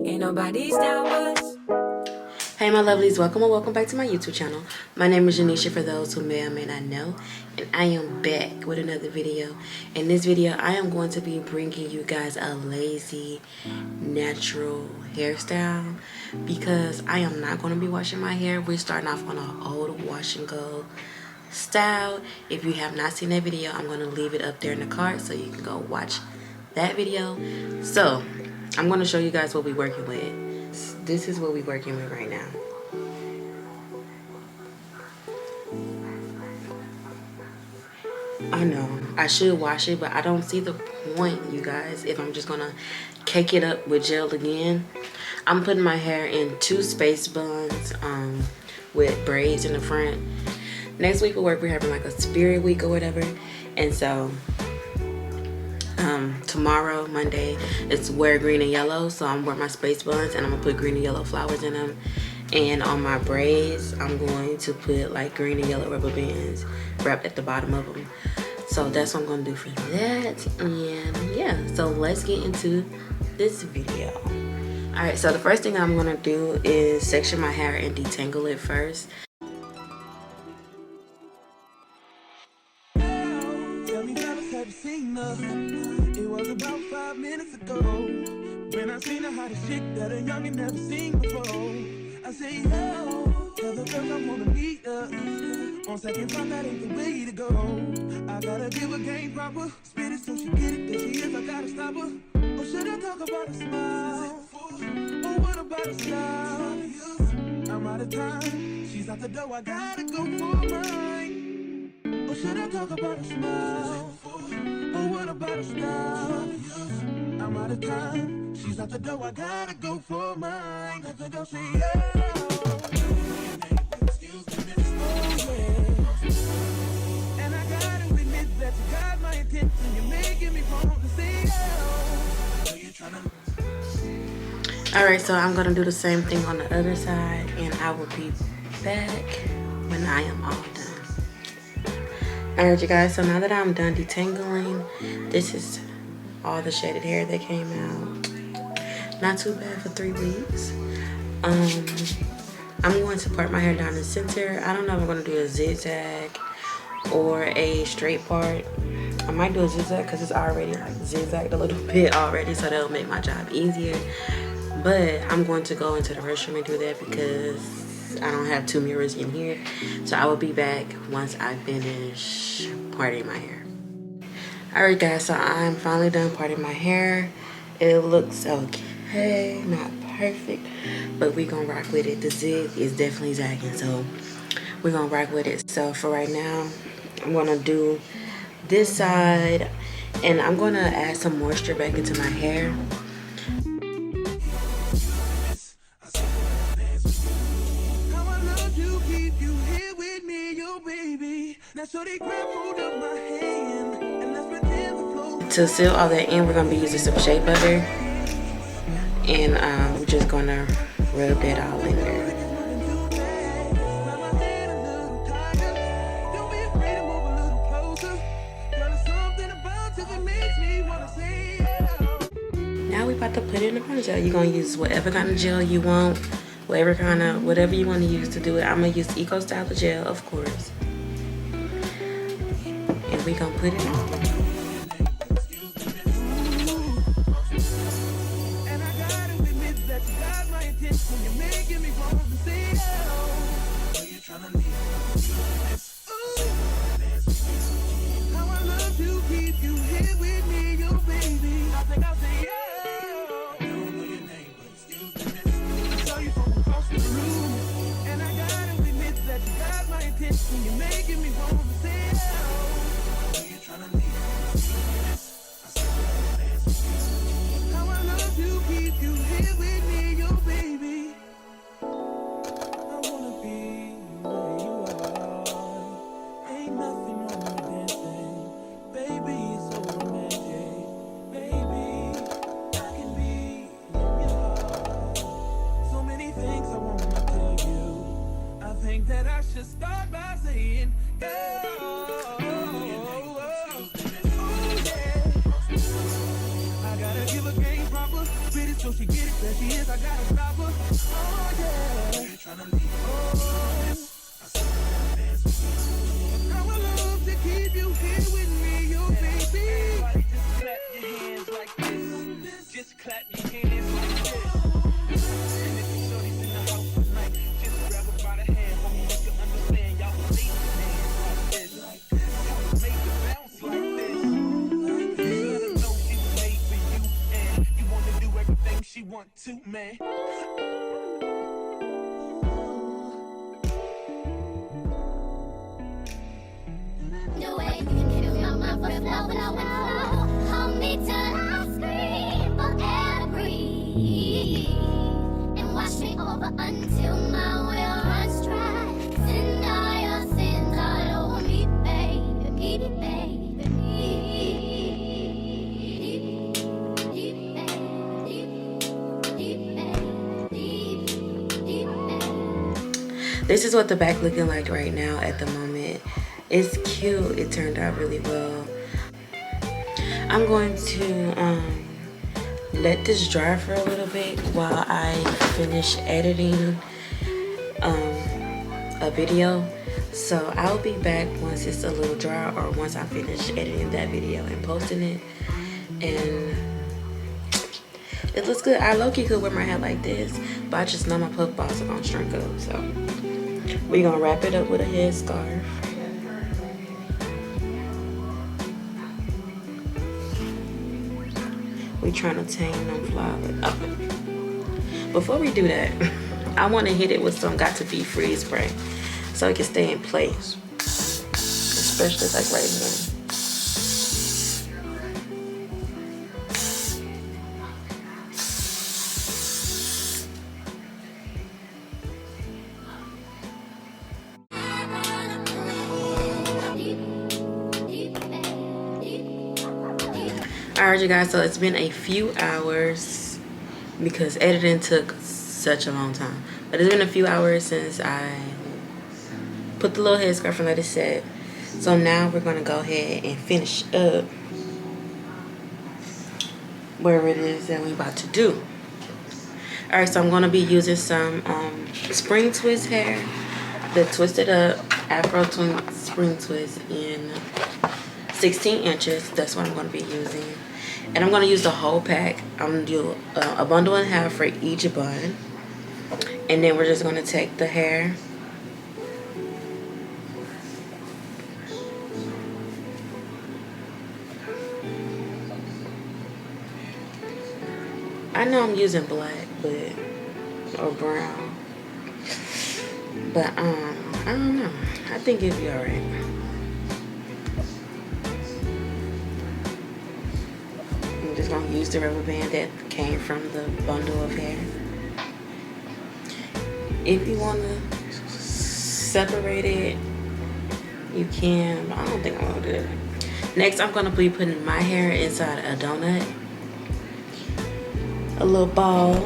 Ain't nobody's down but us. Hey my lovelies, welcome or welcome back to my YouTube channel. My name is Djanesha for those who may or may not know, and I am back with another video. In this video, I am going to be bringing you guys a lazy, natural hairstyle because I am not going to be washing my hair. We're starting off on an old wash and go style. If you have not seen that video, I'm going to leave it up there in the card so you can go watch that video. So I'm going to show you guys what we're working with. This is what we're working with right now. I know I should wash it, but I don't see the point, you guys, if I'm just gonna cake it up with gel again. I'm putting my hair in 2 space buns with braids in the front. Next week at work we're having like a spirit week or whatever, and so tomorrow, Monday, it's wear green and yellow, so I'm wearing my space buns and I'm gonna put green and yellow flowers in them. And on my braids, I'm going to put like green and yellow rubber bands wrapped at the bottom of them. So that's what I'm gonna do for that. And yeah, so let's get into this video. All right, so the first thing I'm gonna do is section my hair and detangle it first. It was about 5 minutes ago when I seen the hottest chick that a youngin' never seen before. I say, yo, tell the girls I wanna meet her. On second thought, that ain't the way to go. I gotta give her game proper, spit it so she get it. There she is, I gotta stop her. Or should I talk about a smile? Or what about a style? I'm out of time, she's out the door, I gotta go for mine. Or should I talk about a smile? Or what about a style? I'm out of time, she's out the door, I gotta go for mine. Let the door say, excuse me, miss. Oh, yeah. And I gotta admit that you got my attention. You're making me want to say, oh, you're trying to. Alright, so I'm gonna do the same thing on the other side, and I will be back when I am all done. Alright you guys, so now that I'm done detangling, this is all the shaded hair that came out. Not too bad for 3 weeks. I'm going to part my hair down the center. I don't know if I'm going to do a zigzag or a straight part. I might do a zigzag because it's already like zigzagged a little bit already, so that'll make my job easier. But I'm going to go into the restroom and do that because I don't have 2 mirrors in here. So I will be back once I finish parting my hair. Alright guys, so I'm finally done parting my hair. It looks okay, not perfect, but we're gonna rock with it. The zig is definitely zagging, so we're gonna rock with it. So for right now, I'm gonna do this side, and I'm gonna add some moisture back into my hair. To seal all that in, we're gonna be using some shea butter, and we're just gonna rub that all in there. Now we about to put it in the ponytail. You're gonna use whatever kind of gel you want, whatever you want to use to do it. I'm gonna use Eco Styler gel, of course, and we gonna put it on. You're making me want to say, oh, you're trying to leave. give her game proper. Spit it so she get it, there she is, I gotta stop her. Oh yeah, tryna leave. Oh, I would love to keep you here with me, you baby. Everybody just clap your hands like this. Just clap your hands like this. And if you shorty's in the house tonight, just grab her by the hand, homie, make her understand. Y'all can leave your hands like this. Y'all can make it bounce like this. Let her know she was made for you, and you wanna do everything she want to, man. The way you kill my mother, hold me till I scream forever, breathe, and wash me over until my will runs dry. Send all your sins all over me, baby, baby, This is what the back looking like right now at the moment. It's cute. It turned out really well. I'm going to let this dry for a little bit while I finish editing a video. So I'll be back once it's a little dry, or once I finish editing that video and posting it. And it looks good. I low-key could wear my hair like this, but I just know my puff balls are gonna shrink up. So we're gonna wrap it up with a headscarf. We trying to tame them flowers. Oh. Before we do that, I want to hit it with some Got to Be freeze spray so it can stay in place, especially like right here. Alright you guys, so it's been a few hours because editing took such a long time, but it's been a few hours since I put the little headscarf and let it set. So now we're gonna go ahead and finish up wherever it is that we're about to do. Alright, so I'm gonna be using some spring twist hair, the twisted up Afro spring twist in 16 inches. That's what I'm going to be using, and I'm going to use the whole pack. I'm going to do a bundle and a half for each bun, and then we're just going to take the hair I know I'm using black or brown, but I don't know, I think it'd be alright. I'm just gonna use the rubber band that came from the bundle of hair. If you wanna separate it, you can, but I don't think I'm gonna do it. Next, I'm gonna be putting my hair inside a donut, a little ball.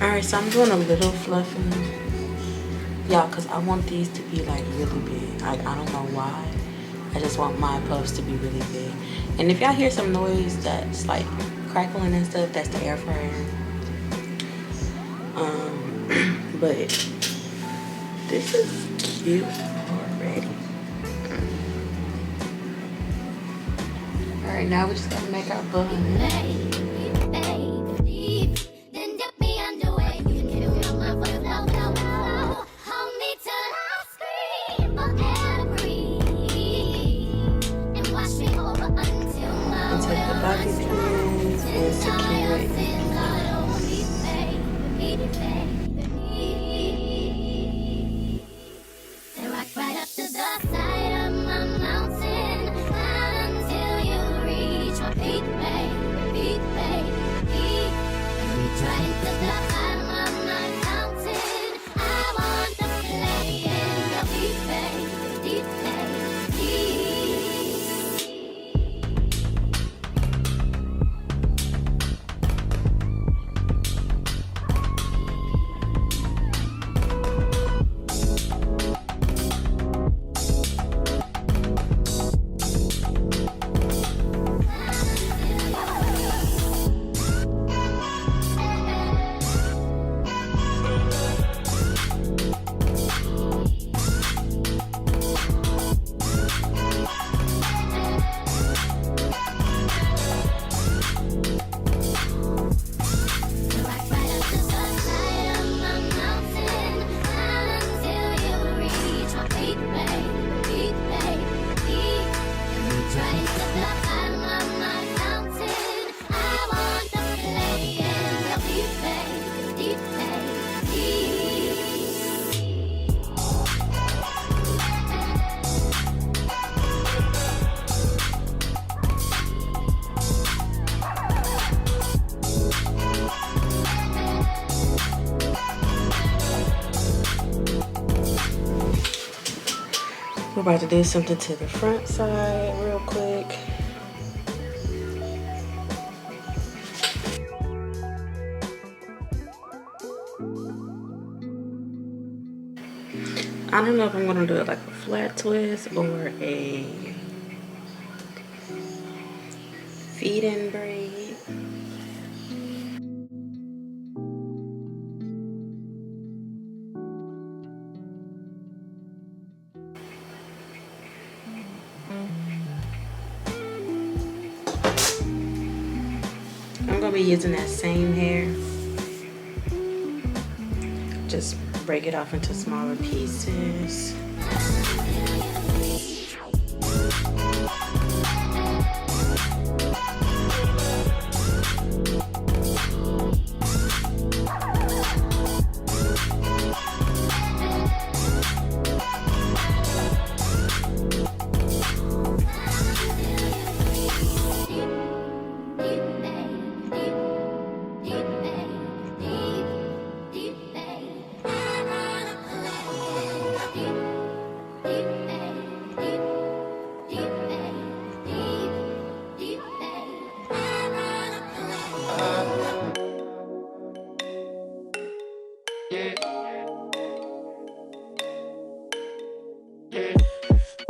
Alright, so I'm doing a little fluffing, y'all, because I want these to be like really big. I don't know why. I just want my puffs to be really big. And if y'all hear some noise that's like crackling and stuff, that's the air fryer. But this is cute already. Alright, now we just gotta make our bun. We're about to do something to the front side real quick. I don't know if I'm gonna do it like a flat twist or a feed-in braid. I'm gonna be using that same hair. Just break it off into smaller pieces.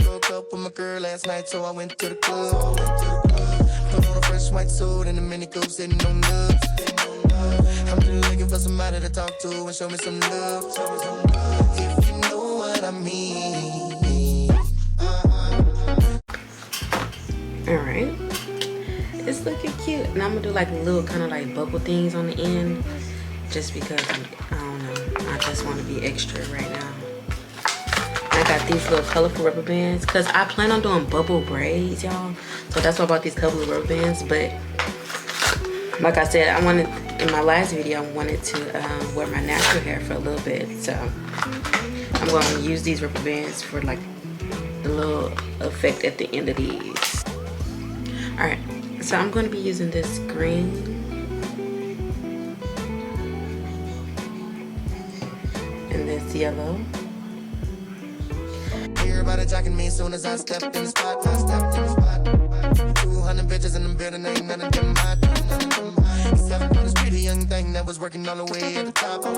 Broke up with my girl last night, so I went to the club. Put on a fresh white suit and a mini coupe sitting on nuts. I'm just looking for somebody to talk to and show me some love. If you know what I mean. Alright. It's looking cute. And I'm gonna do like little kind of like bubble things on the end. Just because, I don't know, I just want to be extra right now. I got these little colorful rubber bands because I plan on doing bubble braids, y'all. So that's why I bought these couple of rubber bands. But like I said, I wanted, in my last video, I wanted to wear my natural hair for a little bit. So I'm going to use these rubber bands for like the little effect at the end of these. Alright, so I'm going to be using this green and this yellow. Everybody jacking me as soon as I stepped in the spot. 200 bitches in the building, ain't none of them hot. Except for this pretty young thing that was working all the way at the top. Tell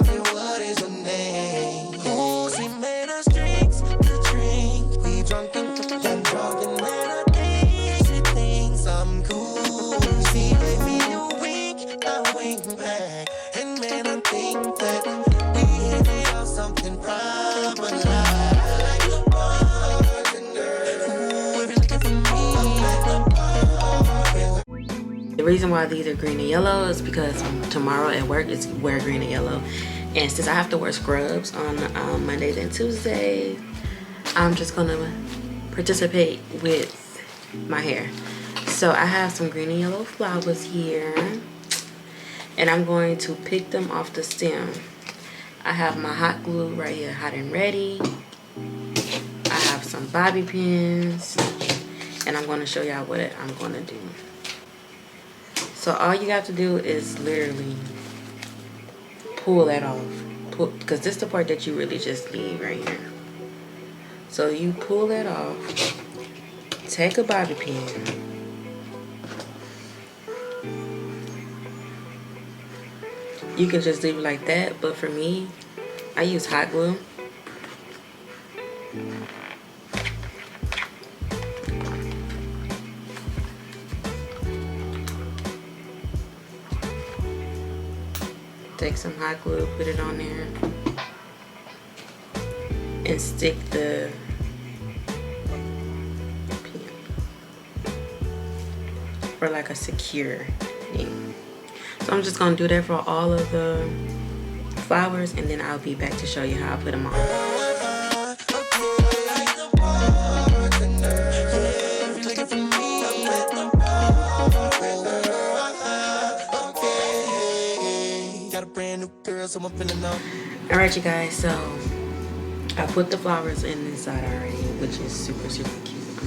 me, what is her name? Oh, she made us drinks, the drink. We drunk and then I think she thinks I'm cool. She gave me a wink, I wink back. And man, I think that we hit it off something proper like. The reason why these are green and yellow is because tomorrow at work is wear green and yellow, and since I have to wear scrubs on Mondays and Tuesdays, I'm just gonna participate with my hair. So I have some green and yellow flowers here, and I'm going to pick them off the stem. I have my hot glue right here, hot and ready. I have some bobby pins, and I'm going to show y'all what I'm going to do. So all you have to do is literally pull that off. Because this is the part that you really just need right here. So you pull that off. Take a bobby pin. You can just leave it like that. But for me, I use hot glue. Take some hot glue, put it on there, and stick the pin for like a secure thing. So I'm just gonna do that for all of the flowers, and then I'll be back to show you how I put them on. Alright, you guys, so I put the flowers in inside already, which is super cute.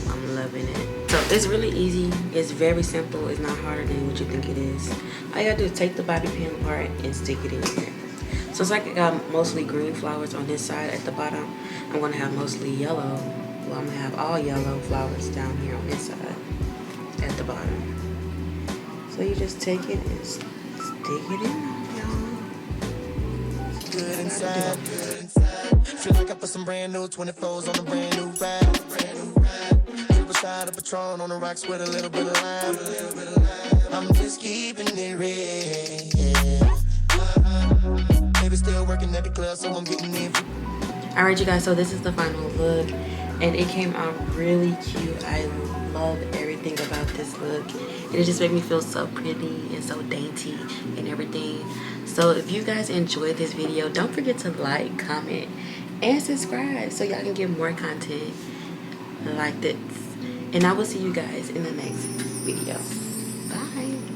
I'm loving it. So it's really easy, it's very simple, it's not harder than what you think it is. All you gotta do is take the bobby pin apart and stick it in here. So it's like I got mostly green flowers on this side. At the bottom, I'm going to have mostly yellow. Well, I'm going to have all yellow flowers down here on this side at the bottom. So you just take it and stick it in, y'all. Good inside, good inside. Feel like I put some brand new 24s on a brand new ride. Triple shot of Patron on the rocks with a little bit of lime. I'm just keeping it real. Maybe still working at the club, so I'm getting in. Alright, you guys, so this is the final look, and it came out really cute. I love everything about this look, and it just made me feel so pretty and so dainty and everything. So if you guys enjoyed this video, don't forget to like, comment, and subscribe so y'all can get more content like this. And I will see you guys in the next video. Bye.